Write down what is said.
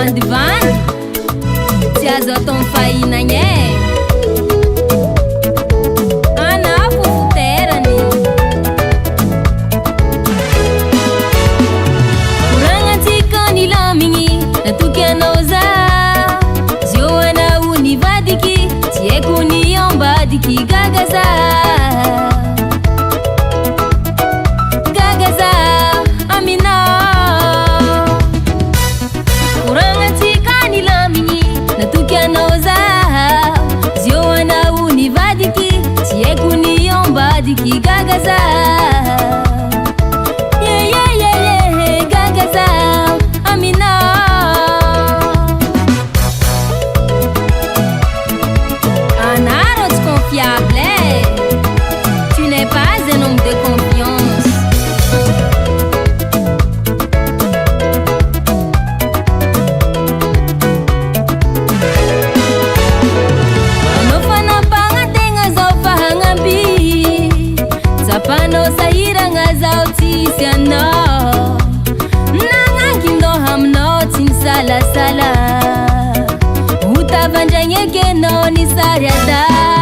vandivandy tsy azo atao mifahinagny e anafo foterany koragnatsika ny lamigny natoky anao za zio anao nivadiky tsy haiko ny ambadiky gagaza Ki gagaza yeah yeah yeah yeah gagaza amina anaro tsy confiable tu n'es pas un homme de confiance Pano sahiragna zao tsisy anao nagnankinao aminao tsy nisalasala ho tavandragny ekenao ny sary ada